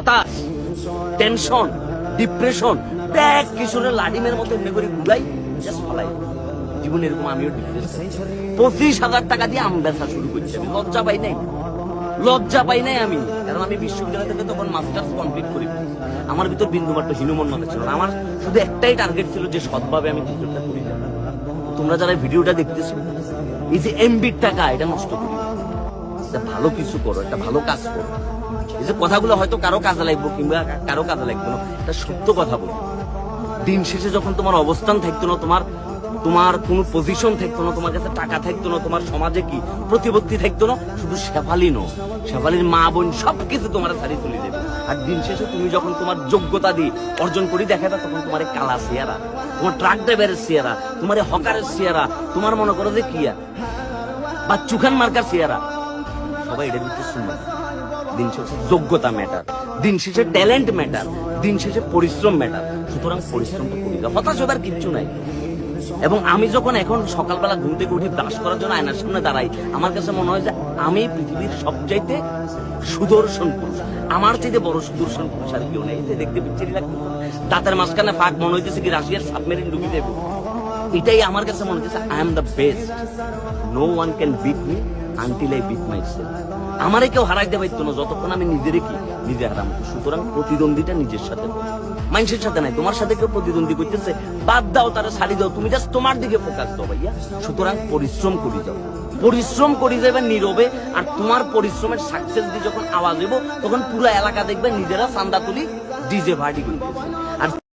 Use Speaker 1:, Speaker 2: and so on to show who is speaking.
Speaker 1: হতাশ, tension, depression, bag কিশোরের লাডিমের মতো এমনি করে ঘুরাই জাস্ট ফলাই। জীবনে এরকম আমিও ডিপ্রেশন। 25,000 টাকা দিয়ে আম বেচা শুরু করছি। আমি লজ্জা পাই নাই, লজ্জা পাই নাই আমি, কারণ আমি বিশ্ববিদ্যালয় থেকে তখন মাস্টার্স কমপ্লিট করি। আমার ভিতর বিন্দুমাত্র হীনমন্যতা ছিল না। আমার শুধু একটাই টার্গেট ছিল যে সৎভাবে আমি কিছুটা করি যাবো। তোমরা যারা ভিডিওটা দেখতেছো, এই যে এমবির টাকা এটা নষ্ট করি, ভালো কিছু করো, একটা ভালো কাজ করো। এই যে কথাগুলো হয়তো কারো কাজে লাগবো কিংবা কারো কাজে লাগবে না, এটা সত্য কথা বলি। দিন শেষে যখন তোমার অবস্থান থাকতো না, তোমার কোনো পজিশন থাকতো না, তোমার কাছে টাকা থাকতো না, তোমার সমাজে কি প্রতিপত্তি থাকতো না, শুধু শেফালি নো, শেফালির মা বোন সবকিছু তোমার ছাড়ি তুলে দেবে। আর দিন শেষে তুমি যখন তোমার যোগ্যতা দিয়ে অর্জন করি দেখাবে, তখন তোমার কালা চেহারা, তোমার ট্রাক ড্রাইভারের চেহারা, তোমার হকারের চেহারা, তোমার মনে করো যে কিয়া বা চুখান মার্কার চেহারা, সবাই এটার ভিতরে শুনবে। দিন শেষে যোগ্যতা ম্যাটার, দিন শেষে ট্যালেন্ট ম্যাটার, দিন শেষে পরিশ্রম ম্যাটার। সুতরাং পরিশ্রমটা করি, হতাশ হবার কিচ্ছু নাই। এবং আমি যখন এখন সকালবেলা ঘুম থেকে উঠে ব্রাশ করার জন্য আয়নার সামনে দাঁড়াই, আমার কাছে মনে হয় যে আমি পৃথিবীর সবচাইতে সুদর্শন পুরুষ। আমার চাইতে বড় সুদর্শন পুরুষ আর কেউ নেই। দেখতে বিচ্ছিরি লাগবে, দাঁতের মাঝখানে ফাঁক, মনে হইতেছে কি রাশিয়ার সাবমেরিন ডুবি দেবো। এটাই আমার কাছে মনে হচ্ছে I am the best, no one can beat me until I beat myself. আমারে কেউ হারাইতে পারতো না যতক্ষণ আমি নিজে হারামতো। সুতরাং প্রতিদ্বন্দ্বীটা নিজের সাথে, মানুষের সাথে নাই। তোমার সাথে কেউ প্রতিদ্বন্দ্বী করতেছে, বাদ দাও, তারা ছাড়ি দাও, তুমি জাস্ট তোমার দিকে ফোকাস দাও ভাইয়া। সুতরাং পরিশ্রম করি যাও, পরিশ্রম করি যাবে নীরবে। আর তোমার পরিশ্রমের সাকসেস দিয়ে যখন আওয়াজ দেবো, তখন পুরো এলাকা দেখবে নিজেরা চান্দা তুলি ডিজে পার্টি করতেছে। আর